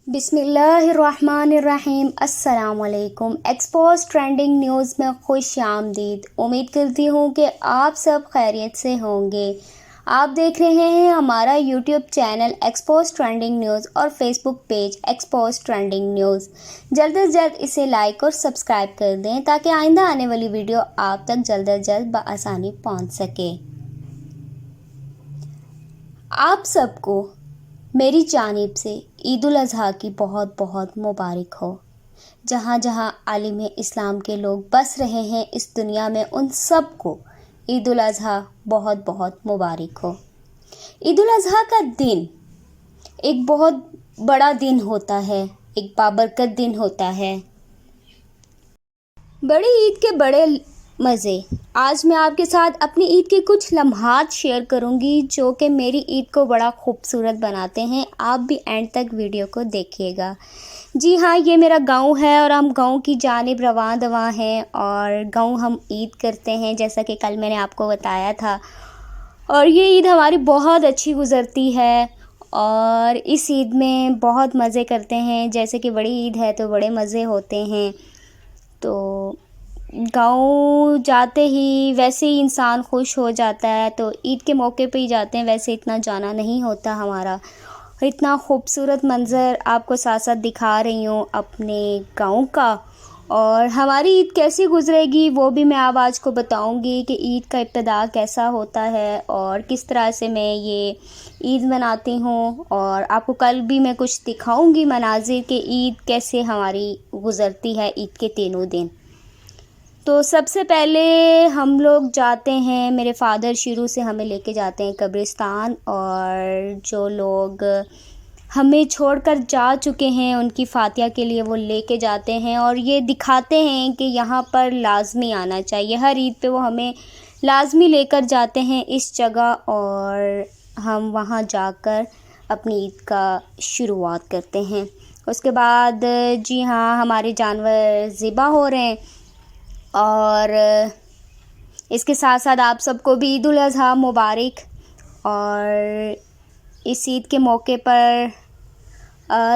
بسم اللہ الرحمن الرحیم۔ السلام علیکم۔ ایکسپوز ٹرینڈنگ نیوز میں خوش آمدید۔ امید کرتی ہوں کہ آپ سب خیریت سے ہوں گے۔ آپ دیکھ رہے ہیں ہمارا YouTube channel expose trending news اور Facebook page expose trending news. جلد از جلد اسے لائک اور سبسکرائب کر دیں تاکہ آئندہ آنے والی ویڈیو آپ تک جلد از جلد بآسانی پہنچ سکے۔ آپ سب کو میری جانب سے عید الاضحیٰ کی بہت بہت مبارک ہو۔ جہاں جہاں عالم اسلام کے لوگ بس رہے ہیں اس دنیا میں، ان سب کو عید الاضحیٰ بہت بہت مبارک ہو۔ عید الاضحیٰ کا دن ایک بہت بڑا دن ہوتا ہے، ایک بابرکت دن ہوتا ہے۔ بڑی عید کے بڑے مزے۔ آج میں آپ کے ساتھ اپنی عید کے کچھ لمحات شیئر کروں گی جو کہ میری عید کو بڑا خوبصورت بناتے ہیں۔ آپ بھی اینڈ تک ویڈیو کو دیکھیے گا۔ جی ہاں، یہ میرا گاؤں ہے اور ہم گاؤں کی جانب رواں دواں ہیں اور گاؤں ہم عید کرتے ہیں جیسا کہ کل میں نے آپ کو بتایا تھا، اور یہ عید ہماری بہت اچھی گزرتی ہے اور اس عید میں بہت مزے کرتے ہیں۔ جیسے کہ بڑی عید ہے تو بڑے مزے ہوتے ہیں، تو گاؤں جاتے ہی ویسے ہی انسان خوش ہو جاتا ہے، تو عید کے موقع پہ ہی جاتے ہیں، ویسے اتنا جانا نہیں ہوتا ہمارا۔ اتنا خوبصورت منظر آپ کو ساتھ ساتھ دکھا رہی ہوں اپنے گاؤں کا، اور ہماری عید کیسی گزرے گی وہ بھی میں اب آج کو بتاؤں گی کہ عید کا ابتدا کیسا ہوتا ہے اور کس طرح سے میں یہ عید مناتی ہوں، اور آپ کو کل بھی میں کچھ دکھاؤں گی مناظر کہ عید کیسے ہماری گزرتی ہے عید کے تینوں دن۔ تو سب سے پہلے ہم لوگ جاتے ہیں، میرے فادر شروع سے ہمیں لے کے جاتے ہیں قبرستان، اور جو لوگ ہمیں چھوڑ کر جا چکے ہیں ان کی فاتحہ کے لیے وہ لے کے جاتے ہیں، اور یہ دکھاتے ہیں کہ یہاں پر لازمی آنا چاہیے۔ ہر عید پہ وہ ہمیں لازمی لے کر جاتے ہیں اس جگہ، اور ہم وہاں جا کر اپنی عید کا شروعات کرتے ہیں۔ اس کے بعد جی ہاں، ہمارے جانور ذبح ہو رہے ہیں، اور اس کے ساتھ ساتھ آپ سب کو بھی عید الاضحیٰ مبارک۔ اور اس عید کے موقع پر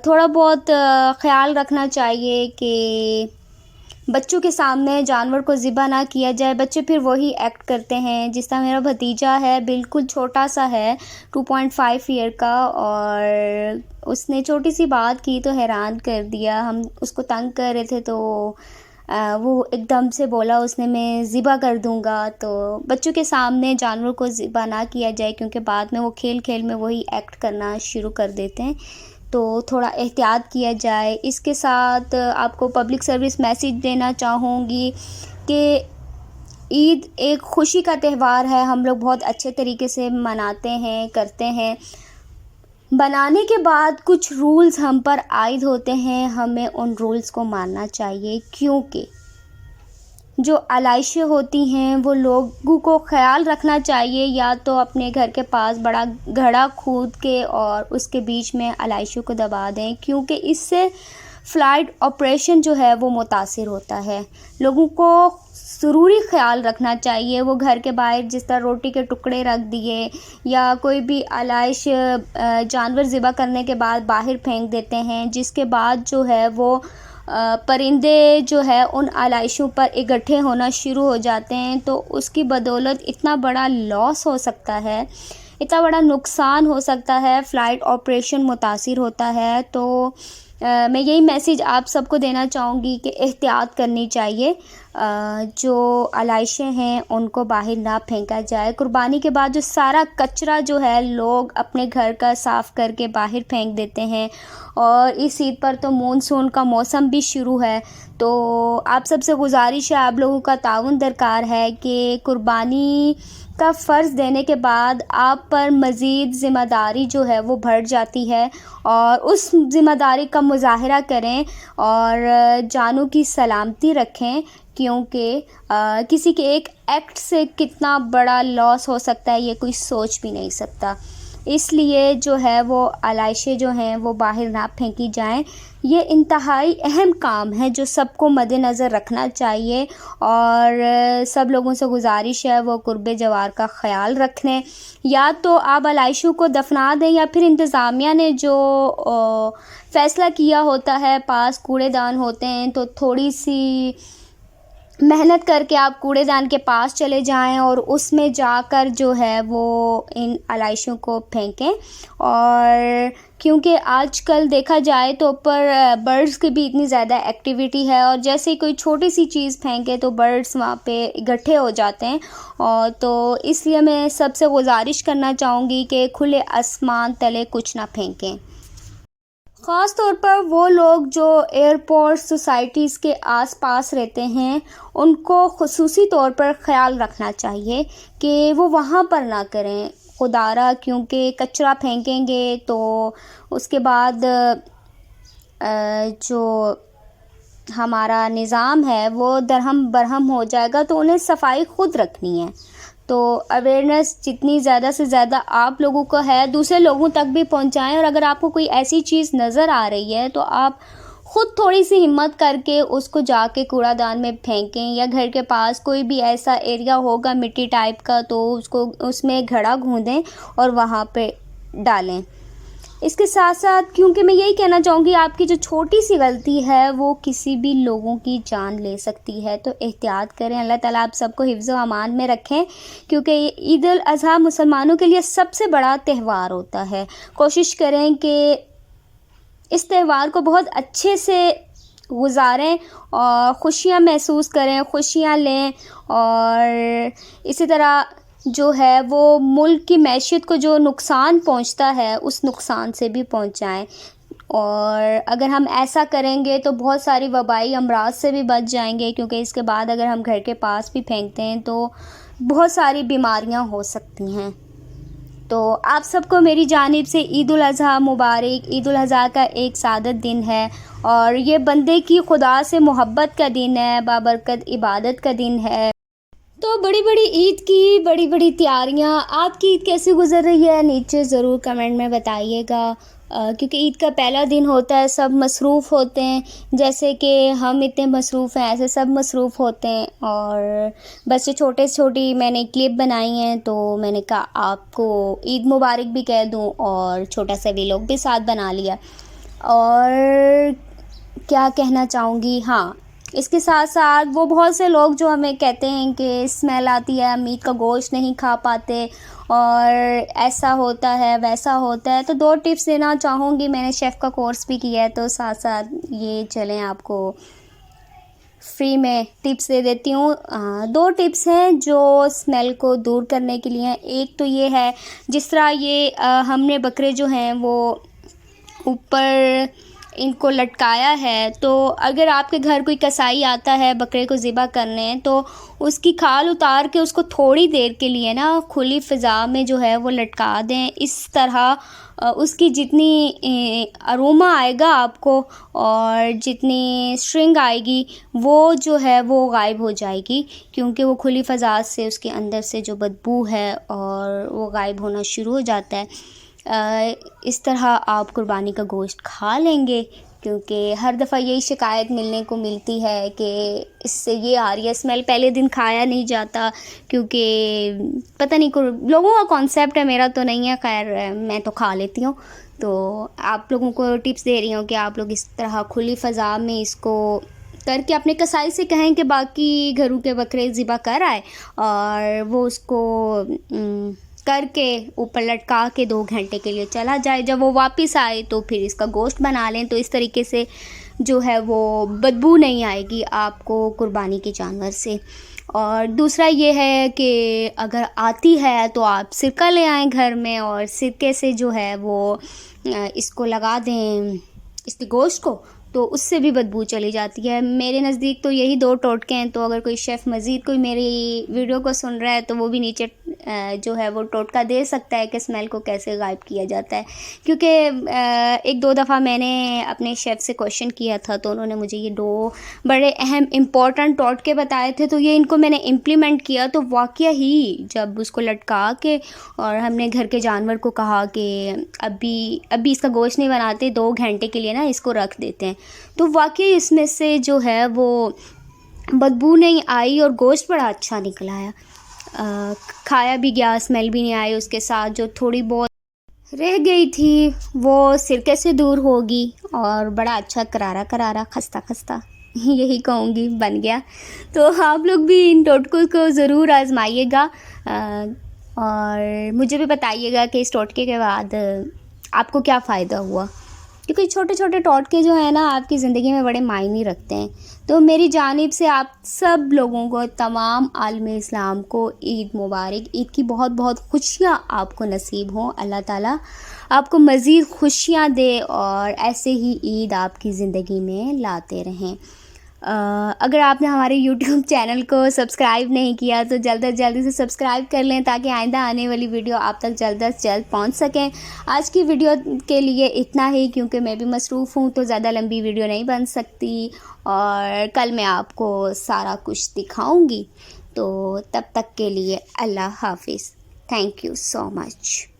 تھوڑا بہت خیال رکھنا چاہیے کہ بچوں کے سامنے جانور کو ذبح نہ کیا جائے۔ بچے پھر وہی ایکٹ کرتے ہیں، جس طرح میرا بھتیجا ہے، بالکل چھوٹا سا ہے، 2.5 ایئر کا، اور اس نے چھوٹی سی بات کی تو حیران کر دیا۔ ہم اس کو تنگ کر رہے تھے تو وہ ایک دم سے بولا اس نے میں ذبح کر دوں گا۔ تو بچوں کے سامنے جانور کو ذبح نہ کیا جائے، کیونکہ بعد میں وہ کھیل کھیل میں وہی ایکٹ کرنا شروع کر دیتے ہیں، تو تھوڑا احتیاط کیا جائے۔ اس کے ساتھ آپ کو پبلک سروس میسیج دینا چاہوں گی کہ عید ایک خوشی کا تہوار ہے، ہم لوگ بہت اچھے طریقے سے مناتے ہیں، کرتے ہیں۔ بنانے کے بعد کچھ رولز ہم پر عائد ہوتے ہیں، ہمیں ان رولز کو ماننا چاہیے، کیونکہ جو علائشیں ہوتی ہیں وہ لوگوں کو خیال رکھنا چاہیے، یا تو اپنے گھر کے پاس بڑا گڑھا کھود کے اور اس کے بیچ میں علائشوں کو دبا دیں، کیونکہ اس سے فلائٹ آپریشن جو ہے وہ متاثر ہوتا ہے۔ لوگوں کو ضروری خیال رکھنا چاہیے، وہ گھر کے باہر جس طرح روٹی کے ٹکڑے رکھ دیے یا کوئی بھی علائش جانور ذبح کرنے کے بعد باہر پھینک دیتے ہیں، جس کے بعد جو ہے وہ پرندے جو ہے ان علائشوں پر اکٹھے ہونا شروع ہو جاتے ہیں، تو اس کی بدولت اتنا بڑا لاس ہو سکتا ہے، اتنا بڑا نقصان ہو سکتا ہے، فلائٹ آپریشن متاثر ہوتا ہے۔ تو میں یہی میسیج آپ سب کو دینا چاہوں گی کہ احتیاط کرنی چاہیے، جو علائشیں ہیں ان کو باہر نہ پھینکا جائے۔ قربانی کے بعد جو سارا کچرا جو ہے لوگ اپنے گھر کا صاف کر کے باہر پھینک دیتے ہیں، اور اس عید پر تو مونسون کا موسم بھی شروع ہے، تو آپ سب سے گزارش ہے، آپ لوگوں کا تعاون درکار ہے کہ قربانی کا فرض دینے کے بعد آپ پر مزید ذمہ داری جو ہے وہ بڑھ جاتی ہے، اور اس ذمہ داری کا مظاہرہ کریں اور جانوں کی سلامتی رکھیں، کیونکہ کسی کے ایک ایکٹ سے کتنا بڑا لاس ہو سکتا ہے یہ کوئی سوچ بھی نہیں سکتا۔ اس لیے جو ہے وہ علائشیں جو ہیں وہ باہر نہ پھینکی جائیں. یہ انتہائی اہم کام ہے جو سب کو مد نظر رکھنا چاہیے، اور سب لوگوں سے گزارش ہے وہ قرب جوار کا خیال رکھیں. یا تو آپ علائشوں کو دفنا دیں، یا پھر انتظامیہ نے جو فیصلہ کیا ہوتا ہے، پاس کوڑے دان ہوتے ہیں، تو تھوڑی سی محنت کر کے آپ کوڑے دان کے پاس چلے جائیں اور اس میں جا کر جو ہے وہ ان علائشوں کو پھینکیں. اور کیونکہ آج کل دیکھا جائے تو اوپر برڈز کی بھی اتنی زیادہ ایکٹیویٹی ہے، اور جیسے ہی کوئی چھوٹی سی چیز پھینکے تو برڈز وہاں پہ اکٹھے ہو جاتے ہیں. اور تو اس لیے میں سب سے گزارش کرنا چاہوں گی کہ کھلے آسمان تلے کچھ نہ پھینکیں. خاص طور پر وہ لوگ جو ایئرپورٹ سوسائٹیز کے آس پاس رہتے ہیں، ان کو خصوصی طور پر خیال رکھنا چاہیے کہ وہ وہاں پر نہ کریں خدارہ، کیونکہ کچرا پھینکیں گے تو اس کے بعد جو ہمارا نظام ہے وہ درہم برہم ہو جائے گا. تو انہیں صفائی خود رکھنی ہے. تو اویئرنیس جتنی زیادہ سے زیادہ آپ لوگوں کو ہے دوسرے لوگوں تک بھی پہنچائیں. اور اگر آپ کو کوئی ایسی چیز نظر آ رہی ہے تو آپ خود تھوڑی سی ہمت کر کے اس کو جا کے کوڑا دان میں پھینکیں، یا گھر کے پاس کوئی بھی ایسا ایریا ہوگا مٹی ٹائپ کا تو اس میں گھڑا گھوندیں اور وہاں پہ ڈالیں. اس کے ساتھ ساتھ کیونکہ میں یہی کہنا چاہوں گی آپ کی جو چھوٹی سی غلطی ہے وہ کسی بھی لوگوں کی جان لے سکتی ہے، تو احتیاط کریں. اللہ تعالیٰ آپ سب کو حفظ و امان میں رکھیں، کیونکہ عید الاضحیٰ مسلمانوں کے لیے سب سے بڑا تہوار ہوتا ہے. کوشش کریں کہ اس تہوار کو بہت اچھے سے گزاریں اور خوشیاں محسوس کریں، خوشیاں لیں، اور اسی طرح جو ہے وہ ملک کی معیشت کو جو نقصان پہنچتا ہے اس نقصان سے بھی پہنچائیں. اور اگر ہم ایسا کریں گے تو بہت ساری وبائی امراض سے بھی بچ جائیں گے، کیونکہ اس کے بعد اگر ہم گھر کے پاس بھی پھینکتے ہیں تو بہت ساری بیماریاں ہو سکتی ہیں. تو آپ سب کو میری جانب سے عید الاضحیٰ مبارک. عید الاضحیٰ کا ایک سعادت دن ہے، اور یہ بندے کی خدا سے محبت کا دن ہے، بابرکت عبادت کا دن ہے. تو بڑی بڑی عید کی بڑی بڑی تیاریاں. آپ کی عید کیسے گزر رہی ہے نیچے ضرور کمنٹ میں بتائیے گا، کیونکہ عید کا پہلا دن ہوتا ہے، سب مصروف ہوتے ہیں. جیسے کہ ہم اتنے مصروف ہیں ایسے سب مصروف ہوتے ہیں. اور بس یہ چھوٹے سے چھوٹی میں نے کلپ بنائی ہیں تو میں نے کہا آپ کو عید مبارک بھی کہہ دوں، اور چھوٹا سا ویلاگ بھی ساتھ بنا لیا. اور کیا کہنا چاہوں گی، ہاں اس کے ساتھ ساتھ وہ بہت سے لوگ جو ہمیں کہتے ہیں کہ اسمیل آتی ہے، ہم عید کا گوشت نہیں کھا پاتے، اور ایسا ہوتا ہے ویسا ہوتا ہے. تو 2 ٹپس دینا چاہوں گی. میں نے شیف کا کورس بھی کیا ہے، تو ساتھ ساتھ یہ چلیں آپ کو فری میں ٹپس دے دیتی ہوں. 2 ٹپس ہیں جو اسمیل کو دور کرنے کے لیے ہیں. ایک تو یہ ہے، جس طرح یہ ہم نے بکرے جو ہیں وہ اوپر ان کو لٹکایا ہے، تو اگر آپ کے گھر کوئی کسائی آتا ہے بکرے کو ذبح کرنے، تو اس کی کھال اتار کے اس کو تھوڑی دیر کے لیے نا کھلی فضا میں جو ہے وہ لٹکا دیں. اس طرح اس کی جتنی اروما آئے گا آپ کو اور جتنی اسٹرنگ آئے گی وہ جو ہے وہ غائب ہو جائے گی، کیونکہ وہ کھلی فضا سے اس کے اندر سے جو بدبو ہے اور وہ غائب ہونا شروع ہو جاتا ہے. اس طرح آپ قربانی کا گوشت کھا لیں گے، کیونکہ ہر دفعہ یہی شکایت ملنے کو ملتی ہے کہ اس سے یہ آ رہی ہے اسمیل. پہلے دن کھایا نہیں جاتا کیونکہ پتہ نہیں لوگوں کا کانسیپٹ ہے، میرا تو نہیں ہے. خیر میں تو کھا لیتی ہوں. تو آپ لوگوں کو ٹپس دے رہی ہوں کہ آپ لوگ اس طرح کھلی فضا میں اس کو کر کے اپنے کسائی سے کہیں کہ باقی گھروں کے بکرے ذبح کر آئے، اور وہ اس کو کر کے اوپر لٹکا کے 2 گھنٹے کے لیے چلا جائے. جب وہ واپس آئے تو پھر اس کا گوشت بنا لیں. تو اس طریقے سے جو ہے وہ بدبو نہیں آئے گی آپ کو قربانی کے جانور سے. اور دوسرا یہ ہے کہ اگر آتی ہے تو آپ سرکہ لے آئیں گھر میں، اور سرکے سے جو ہے وہ اس کو لگا دیں اس کے گوشت کو، تو اس سے بھی بدبو چلی جاتی ہے. میرے نزدیک تو یہی 2 ٹوٹکے ہیں. تو اگر کوئی شیف مزید کوئی میری ویڈیو کو سن رہا ہے تو وہ بھی نیچے جو ہے وہ ٹوٹکا دے سکتا ہے کہ اسمیل کو کیسے غائب کیا جاتا ہے. کیونکہ 1-2 دفعہ میں نے اپنے شیف سے کویشچن کیا تھا تو انہوں نے مجھے یہ 2 بڑے اہم امپورٹنٹ ٹوٹکے بتائے تھے. تو یہ ان کو میں نے امپلیمنٹ کیا تو واقعہ ہی جب اس کو لٹکا کے اور ہم نے گھر کے جانور کو کہا کہ ابھی اس کا گوشت نہیں بناتے، 2 گھنٹے کے لیے نا اس کو رکھ دیتے ہیں، تو واقعی اس میں سے جو ہے وہ بدبو نہیں آئی اور گوشت بڑا اچھا نکل آیا. کھایا بھی گیا، اسمیل بھی نہیں آئی. اس کے ساتھ جو تھوڑی بہت رہ گئی تھی وہ سرکے سے دور ہوگی اور بڑا اچھا کرارا خستہ یہی کہوں گی بن گیا. تو آپ لوگ بھی ان ٹوٹکوں کو ضرور آزمائیے گا اور مجھے بھی بتائیے گا کہ اس ٹوٹکے کے بعد آپ کو کیا فائدہ ہوا، کیونکہ چھوٹے چھوٹے ٹوٹکے جو ہیں نا آپ کی زندگی میں بڑے معنی رکھتے ہیں. تو میری جانب سے آپ سب لوگوں کو، تمام عالم اسلام کو عید مبارک. عید کی بہت بہت خوشیاں آپ کو نصیب ہوں. اللہ تعالیٰ آپ کو مزید خوشیاں دے اور ایسے ہی عید آپ کی زندگی میں لاتے رہیں. اگر آپ نے ہمارے یوٹیوب چینل کو سبسکرائب نہیں کیا تو جلد از جلدی سے سبسکرائب کر لیں تاکہ آئندہ آنے والی ویڈیو آپ تک جلد از جلد پہنچ سکیں. آج کی ویڈیو کے لیے اتنا ہی، کیونکہ میں بھی مصروف ہوں تو زیادہ لمبی ویڈیو نہیں بن سکتی اور کل میں آپ کو سارا کچھ دکھاؤں گی. تو تب تک کے لیے اللہ حافظ. Thank you so much.